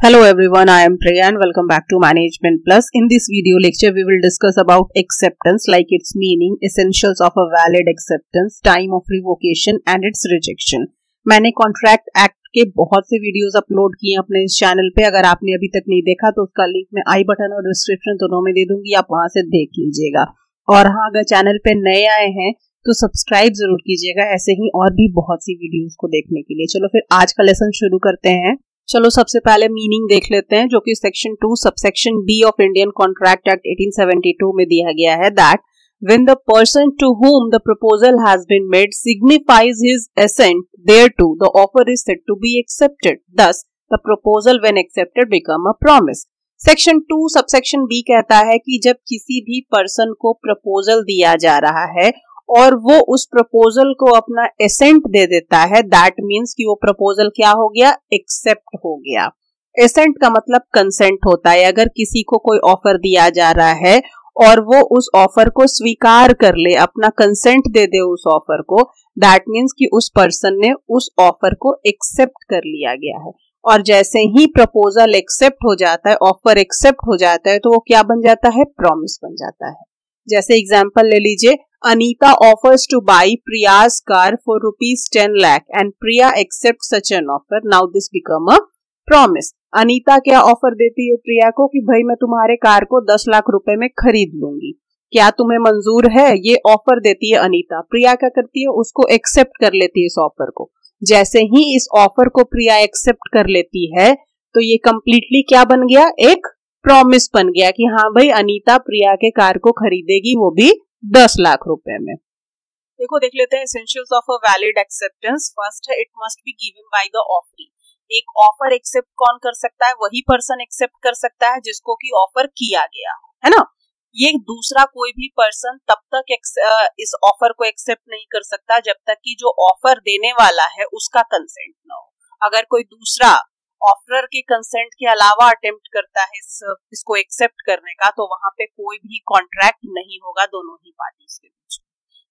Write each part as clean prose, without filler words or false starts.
Hello everyone, I am Priya and welcome back to Management Plus. In this video lecture, we will discuss about acceptance, like its meaning, essentials of a valid acceptance, time of revocation and its rejection. मैंने contract act के बहुत से videos upload किए अपने इस channel पे. अगर आपने अभी तक नहीं देखा तो उसका लिंक मैं आई बटन और डिस्क्रिप्शन दोनों में दे दूंगी, आप वहां से देख लीजिएगा. और हाँ, अगर चैनल पे नए आए हैं तो सब्सक्राइब जरूर कीजिएगा, ऐसे ही और भी बहुत सी वीडियोस को देखने के लिए. चलो फिर आज का लेसन शुरू करते हैं. चलो सबसे पहले मीनिंग देख लेते हैं, जो कि section 2 subsection B of Indian contract act 1872 में दिया गया है. That when the person to whom the proposal has been made signifies his assent thereto, the offer is said to be accepted. Thus, the proposal when accepted become a promise. Section 2 subsection B कहता है कि जब किसी भी person को proposal दिया जा रहा है और वो उस प्रपोजल को अपना एसेंट दे देता है, दैट मीन्स कि वो प्रपोजल क्या हो गया, एक्सेप्ट हो गया. एसेंट का मतलब कंसेंट होता है. अगर किसी को कोई ऑफर दिया जा रहा है और वो उस ऑफर को स्वीकार कर ले, अपना कंसेंट दे दे उस ऑफर को, दैट मीन्स कि उस पर्सन ने उस ऑफर को एक्सेप्ट कर लिया गया है. और जैसे ही प्रपोजल एक्सेप्ट हो जाता है, ऑफर एक्सेप्ट हो जाता है, तो वो क्या बन जाता है, प्रॉमिस बन जाता है. जैसे एग्जांपल ले लीजिए, Anita offers to buy Priya's car for ₹10 lakh and Priya accept such an offer. Now this become a promise. Anita क्या ऑफर देती है प्रिया को कि भाई मैं तुम्हारे कार को 10 लाख रुपए में खरीद लूंगी, क्या तुम्हें मंजूर है, ये ऑफर देती है अनीता. प्रिया क्या करती है, उसको एक्सेप्ट कर लेती है इस ऑफर को. जैसे ही इस ऑफर को प्रिया एक्सेप्ट कर लेती है तो ये कंप्लीटली क्या बन गया, एक प्रॉमिस बन गया कि हाँ भाई अनीता प्रिया के कार को खरीदेगी, वो भी 10 लाख रुपए में. देखो देख लेते हैं essentials of a valid acceptance. First है, it must be given by the offeree. एक ऑफर एक्सेप्ट कौन कर सकता है, वही पर्सन एक्सेप्ट कर सकता है जिसको कि ऑफर किया गया हो, है ना. ये दूसरा कोई भी पर्सन तब तक इस ऑफर को एक्सेप्ट नहीं कर सकता जब तक कि जो ऑफर देने वाला है उसका कंसेंट ना हो. अगर कोई दूसरा ऑफर के कंसेंट के अलावा अटेम्प्ट करता है इसको एक्सेप्ट करने का, तो वहां पे कोई भी कॉन्ट्रैक्ट नहीं होगा दोनों ही पार्टीज के बीच.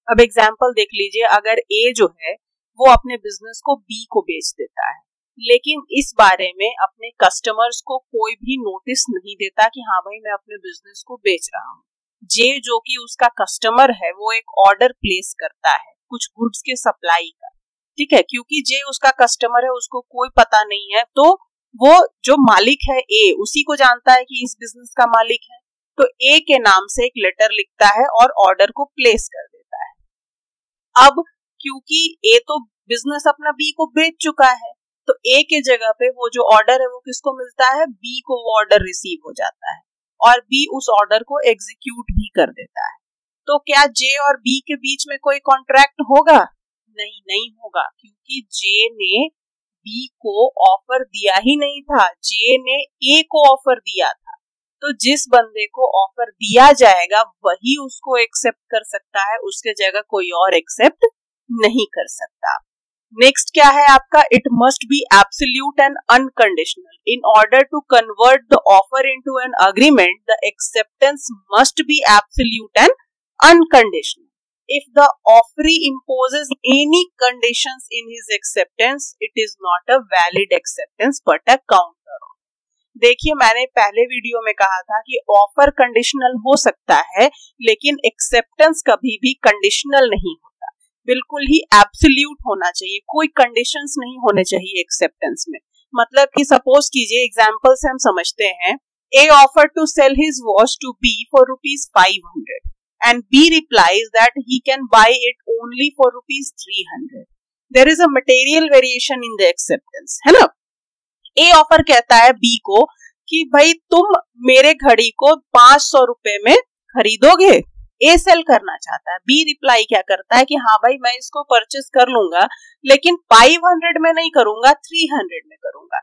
अब एग्जांपल देख लीजिए, अगर ए जो है वो अपने बिजनेस को बी को बेच देता है, लेकिन इस बारे में अपने कस्टमर्स को कोई भी नोटिस नहीं देता कि हाँ भाई मैं अपने बिजनेस को बेच रहा हूँ. जे जो कि उसका कस्टमर है वो एक ऑर्डर प्लेस करता है कुछ गुड्स के सप्लाई का, ठीक है. क्योंकि जे उसका कस्टमर है, उसको कोई पता नहीं है, तो वो जो मालिक है ए, उसी को जानता है कि इस बिजनेस का मालिक है, तो ए के नाम से एक लेटर लिखता है और ऑर्डर को प्लेस कर देता है. अब क्योंकि ए तो बिजनेस अपना बी को बेच चुका है, तो ए के जगह पे वो जो ऑर्डर है वो किसको मिलता है, बी को वो ऑर्डर रिसीव हो जाता है और बी उस ऑर्डर को एग्जीक्यूट भी कर देता है. तो क्या जे और बी के बीच में कोई कॉन्ट्रैक्ट होगा, नहीं होगा, क्योंकि जे ने बी को ऑफर दिया ही नहीं था, जे ने ए को ऑफर दिया था. तो जिस बंदे को ऑफर दिया जाएगा वही उसको एक्सेप्ट कर सकता है, उसके जगह कोई और एक्सेप्ट नहीं कर सकता. नेक्स्ट क्या है आपका, it must be absolute and unconditional. In order to convert the offer into an agreement, the acceptance must be absolute and unconditional. If the offeree imposes any conditions in his acceptance, it is not a valid acceptance but a counter offer. देखिए मैंने पहले video में कहा था कि offer conditional हो सकता है, लेकिन एक्सेप्टेंस कभी भी कंडीशनल नहीं होता, बिल्कुल ही एब्सोल्यूट होना चाहिए, कोई कंडीशंस नहीं होने चाहिए एक्सेप्टेंस में. मतलब कि सपोज कीजिए, एग्जांपल से हम समझते हैं, A offer to sell his watch to B for ₹500 and B replies that he can buy it only for ₹300. There is a material variation in the acceptance, है ना. A ऑफर कहता है B को कि भाई तुम मेरे घड़ी को 500 रुपए में खरीदोगे. A सेल करना चाहता है. B रिप्लाई क्या करता है कि हाँ भाई मैं इसको परचेस कर लूंगा, लेकिन 500 में नहीं करूंगा, 300 में करूंगा.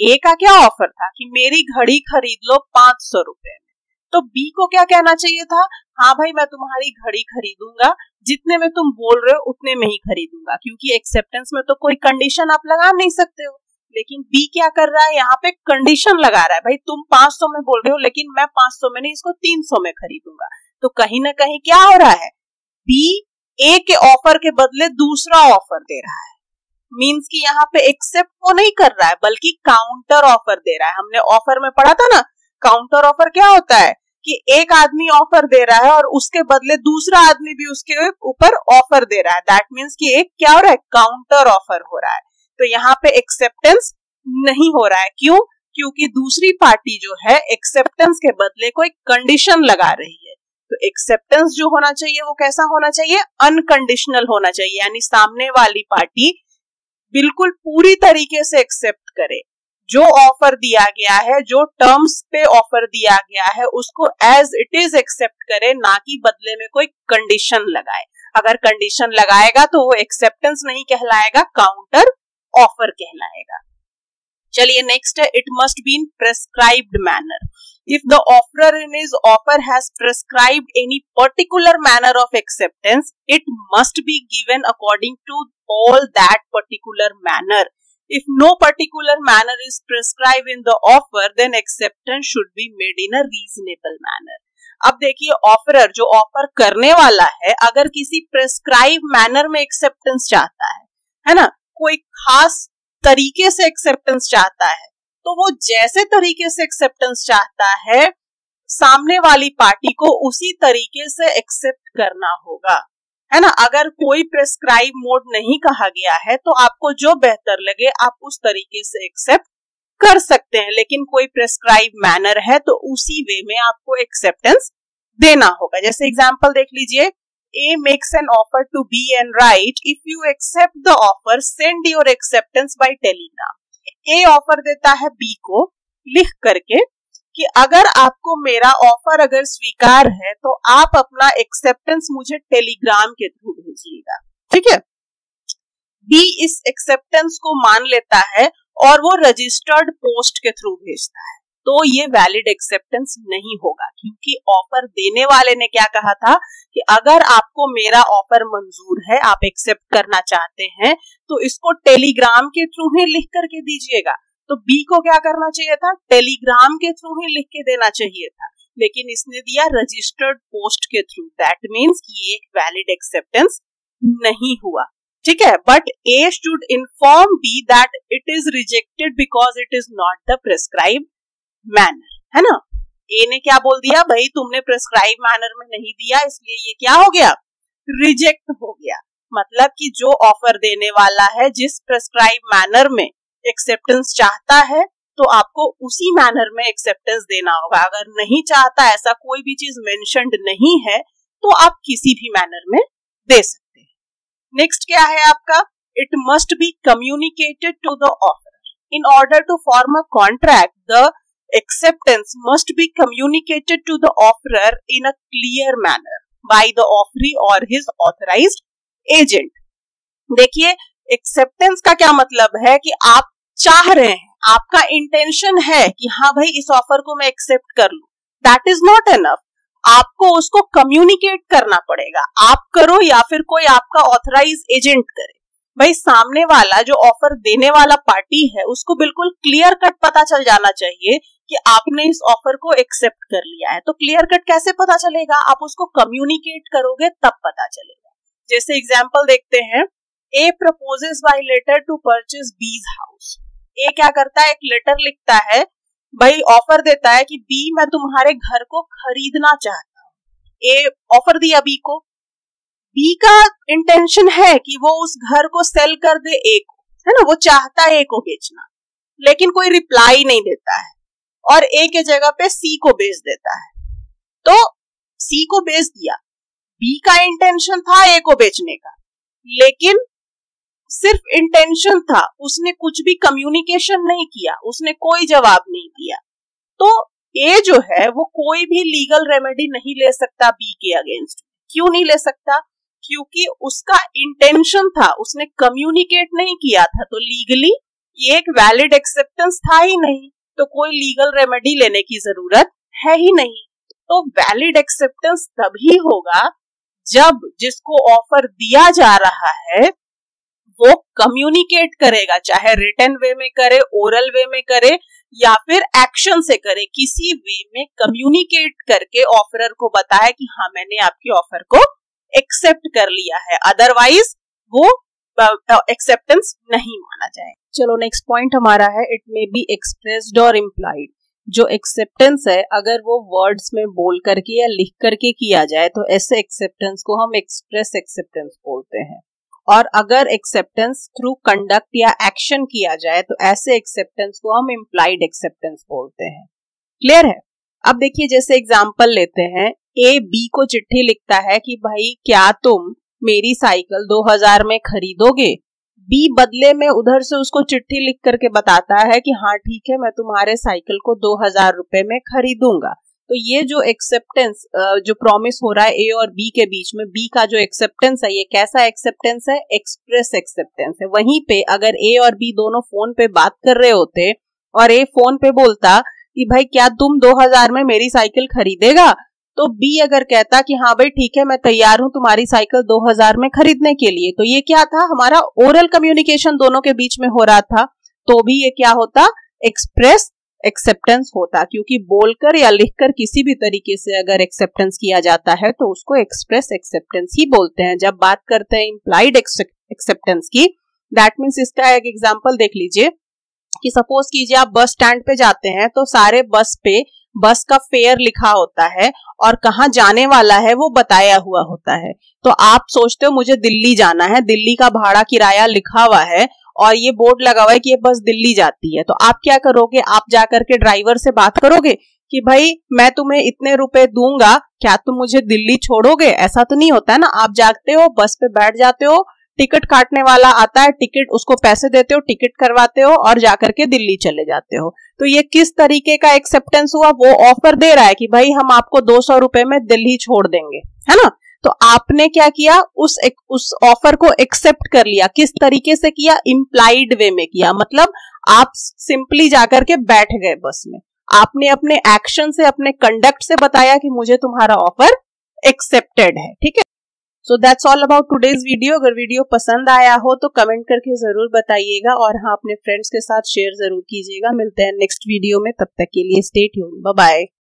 A का क्या ऑफर था कि मेरी घड़ी खरीद लो 500 रुपए में. तो बी को क्या कहना चाहिए था, हाँ भाई मैं तुम्हारी घड़ी खरीदूंगा, जितने में तुम बोल रहे हो उतने में ही खरीदूंगा, क्योंकि एक्सेप्टेंस में तो कोई कंडीशन आप लगा नहीं सकते हो. लेकिन बी क्या कर रहा है, यहाँ पे कंडीशन लगा रहा है, भाई तुम 500 में बोल रहे हो लेकिन मैं 500 में नहीं, इसको 300 में खरीदूंगा. तो कहीं ना कहीं क्या हो रहा है, बी ए के ऑफर के बदले दूसरा ऑफर दे रहा है. मींस कि यहाँ पे एक्सेप्ट वो नहीं कर रहा है बल्कि काउंटर ऑफर दे रहा है। हमने ऑफर में पढ़ा था ना, काउंटर ऑफर क्या होता है कि एक आदमी ऑफर दे रहा है और उसके बदले दूसरा आदमी भी उसके ऊपर ऑफर दे रहा है। दैट मींस कि एक क्या हो रहा है, काउंटर ऑफर हो रहा है। तो यहाँ पे एक्सेप्टेंस नहीं हो रहा है। क्यों? क्योंकि दूसरी पार्टी जो है एक्सेप्टेंस के बदले कोई कंडीशन लगा रही है। तो एक्सेप्टेंस जो होना चाहिए वो कैसा होना चाहिए, अनकंडीशनल होना चाहिए, यानी सामने वाली पार्टी बिल्कुल पूरी तरीके से एक्सेप्ट करे। जो ऑफर दिया गया है, जो टर्म्स पे ऑफर दिया गया है, उसको एज इट इज एक्सेप्ट करे, ना कि बदले में कोई कंडीशन लगाए। अगर कंडीशन लगाएगा तो वो एक्सेप्टेंस नहीं कहलाएगा, काउंटर ऑफर कहलाएगा। चलिए नेक्स्ट है, it must be in prescribed manner. If the offerer in his offer has prescribed any particular manner of acceptance, it must be given according to all that particular manner. If no particular manner is prescribed in the offer, then acceptance should be made in a reasonable manner. अब देखिए, offeror जो offer करने वाला है अगर किसी prescribe manner में acceptance चाहता है ना, कोई खास तरीके से एक्सेप्टेंस चाहता है, तो वो जैसे तरीके से एक्सेप्टेंस चाहता है सामने वाली पार्टी को उसी तरीके से एक्सेप्ट करना होगा, है ना। अगर कोई प्रेस्क्राइब मोड नहीं कहा गया है तो आपको जो बेहतर लगे आप उस तरीके से एक्सेप्ट कर सकते हैं, लेकिन कोई प्रेस्क्राइब मैनर है तो उसी वे में आपको एक्सेप्टेंस देना होगा। जैसे एग्जांपल देख लीजिए, A makes an offer to B and write, if you accept the offer, send your acceptance by telegram. A offer देता है B को लिख करके कि अगर आपको मेरा ऑफर अगर स्वीकार है तो आप अपना एक्सेप्टेंस मुझे टेलीग्राम के थ्रू भेजिएगा, ठीक है। B इस एक्सेप्टेंस को मान लेता है और वो रजिस्टर्ड पोस्ट के थ्रू भेजता है, तो ये वैलिड एक्सेप्टेंस नहीं होगा, क्योंकि ऑफर देने वाले ने क्या कहा था कि अगर आपको मेरा ऑफर मंजूर है, आप एक्सेप्ट करना चाहते हैं, तो इसको टेलीग्राम के थ्रू ही लिख करके दीजिएगा। तो बी को क्या करना चाहिए था, टेलीग्राम के थ्रू ही लिख के देना चाहिए था, लेकिन इसने दिया रजिस्टर्ड पोस्ट के थ्रू। दैट मीन्स ये एक वैलिड एक्सेप्टेंस नहीं हुआ, ठीक है। But A should inform B that it is rejected because it is not the prescribe manner, है ना। ए ने क्या बोल दिया, भाई तुमने प्रेस्क्राइब मैनर में नहीं दिया, इसलिए ये क्या हो गया, रिजेक्ट हो गया। मतलब कि जो ऑफर देने वाला है जिस प्रेस्क्राइब मैनर में एक्सेप्टेंस चाहता है तो आपको उसी मैनर में एक्सेप्टेंस देना होगा। अगर नहीं चाहता, ऐसा कोई भी चीज मेंशन्ड नहीं है, तो आप किसी भी मैनर में दे सकते हैं। नेक्स्ट क्या है आपका, it must be communicated to the offer. In order to form a contract, the acceptance must be communicated to the offerer in a clear manner by the offeree or his authorized agent. देखिए, acceptance का क्या मतलब है कि आप चाह रहे हैं, आपका इंटेंशन है कि हाँ भाई इस ऑफर को मैं एक्सेप्ट कर लूं। दैट इज नॉट एनफ, आपको उसको कम्युनिकेट करना पड़ेगा। आप करो या फिर कोई आपका ऑथराइज एजेंट करे। भाई सामने वाला जो ऑफर देने वाला पार्टी है उसको बिल्कुल क्लियर कट पता चल जाना चाहिए कि आपने इस ऑफर को एक्सेप्ट कर लिया है। तो क्लियर कट कैसे पता चलेगा, आप उसको कम्युनिकेट करोगे तब पता चलेगा। जैसे एग्जांपल देखते हैं, A proposes by letter to purchase B's house. A क्या करता है, एक लेटर लिखता है, भाई ऑफर देता है कि बी मैं तुम्हारे घर को खरीदना चाहता हूँ। ए ऑफर दिया बी को, बी का इंटेंशन है कि वो उस घर को सेल कर दे ए को, है ना, वो चाहता है ए को बेचना, लेकिन कोई रिप्लाई नहीं देता है और ए के जगह पे सी को बेच देता है। तो सी को बेच दिया, बी का इंटेंशन था ए को बेचने का, लेकिन सिर्फ इंटेंशन था, उसने कुछ भी कम्युनिकेशन नहीं किया, उसने कोई जवाब नहीं दिया। तो ए जो है वो कोई भी लीगल रेमेडी नहीं ले सकता बी के अगेंस्ट। क्यों नहीं ले सकता, क्योंकि उसका इंटेंशन था, उसने कम्युनिकेट नहीं किया था, तो लीगली ये एक वैलिड एक्सेप्टेंस था ही नहीं, तो कोई लीगल रेमेडी लेने की जरूरत है ही नहीं। तो वैलिड एक्सेप्टेंस तभी होगा जब जिसको ऑफर दिया जा रहा है वो कम्युनिकेट करेगा, चाहे रिटन वे में करे, ओरल वे में करे या फिर एक्शन से करे, किसी वे में कम्युनिकेट करके ऑफरर को बताए कि हाँ मैंने आपकी ऑफर को एक्सेप्ट कर लिया है। अदरवाइज वो एक्सेप्टेंस नहीं माना जाए। चलो नेक्स्ट पॉइंट हमारा है इट मे बी एक्सप्रेस्ड और इम्प्लाइड। जो एक्सेप्टेंस है अगर वो वर्ड्स में बोल करके या लिख करके किया जाए तो ऐसे एक्सेप्टेंस को हम एक्सप्रेस एक्सेप्टेंस बोलते हैं, और अगर एक्सेप्टेंस थ्रू कंडक्ट या एक्शन किया जाए तो ऐसे एक्सेप्टेंस को हम इम्प्लाइड एक्सेप्टेंस बोलते हैं। क्लियर है? अब देखिए जैसे एग्जांपल लेते हैं, ए बी को चिट्ठी लिखता है कि भाई क्या तुम मेरी साइकिल 2000 में खरीदोगे। बी बदले में उधर से उसको चिट्ठी लिख करके बताता है कि हाँ ठीक है मैं तुम्हारे साइकिल को 2000 रुपए में खरीदूंगा। तो ये जो एक्सेप्टेंस जो प्रॉमिस हो रहा है ए और बी के बीच में, बी का जो एक्सेप्टेंस है ये कैसा एक्सेप्टेंस है? एक्सप्रेस एक्सेप्टेंस है। वहीं पे अगर ए और बी दोनों फोन पे बात कर रहे होते और ए फोन पे बोलता कि भाई क्या तुम 2000 में मेरी साइकिल खरीदेगा, तो बी अगर कहता कि हाँ भाई ठीक है मैं तैयार हूं तुम्हारी साइकिल 2000 में खरीदने के लिए, तो ये क्या था? हमारा ओरल कम्युनिकेशन दोनों के बीच में हो रहा था, तो भी ये क्या होता? एक्सप्रेस एक्सेप्टेंस होता, क्योंकि बोलकर या लिखकर किसी भी तरीके से अगर एक्सेप्टेंस किया जाता है तो उसको एक्सप्रेस एक्सेप्टेंस ही बोलते हैं। जब बात करते हैं इम्प्लाइड एक्सेप्टेंस की, दैट मीन्स इसका एक एग्जांपल देख लीजिए कि सपोज कीजिए आप बस स्टैंड पे जाते हैं तो सारे बस पे बस का फेयर लिखा होता है और कहाँ जाने वाला है वो बताया हुआ होता है। तो आप सोचते हो मुझे दिल्ली जाना है, दिल्ली का भाड़ा किराया लिखा हुआ है और ये बोर्ड लगा हुआ है कि ये बस दिल्ली जाती है, तो आप क्या करोगे? आप जाकर के ड्राइवर से बात करोगे कि भाई मैं तुम्हें इतने रुपए दूंगा, क्या तुम मुझे दिल्ली छोड़ोगे? ऐसा तो नहीं होता है ना। आप जाते हो, बस पे बैठ जाते हो, टिकट काटने वाला आता है, टिकट उसको पैसे देते हो, टिकट करवाते हो और जाकर के दिल्ली चले जाते हो। तो ये किस तरीके का एक्सेप्टेंस हुआ? वो ऑफर दे रहा है कि भाई हम आपको 200 रुपए में दिल्ली छोड़ देंगे, है ना। तो आपने क्या किया? उस ऑफर को एक्सेप्ट कर लिया। किस तरीके से किया? इम्प्लाइड वे में किया। मतलब आप सिंपली जाकर के बैठ गए बस में, आपने अपने एक्शन से, अपने कंडक्ट से बताया कि मुझे तुम्हारा ऑफर एक्सेप्टेड है। ठीक है, so that's all about today's video. अगर वीडियो पसंद आया हो तो कमेंट करके जरूर बताइएगा और हाँ अपने फ्रेंड्स के साथ शेयर जरूर कीजिएगा। मिलते हैं नेक्स्ट वीडियो में, तब तक के लिए स्टे ट्यून्ड, बाय बाय।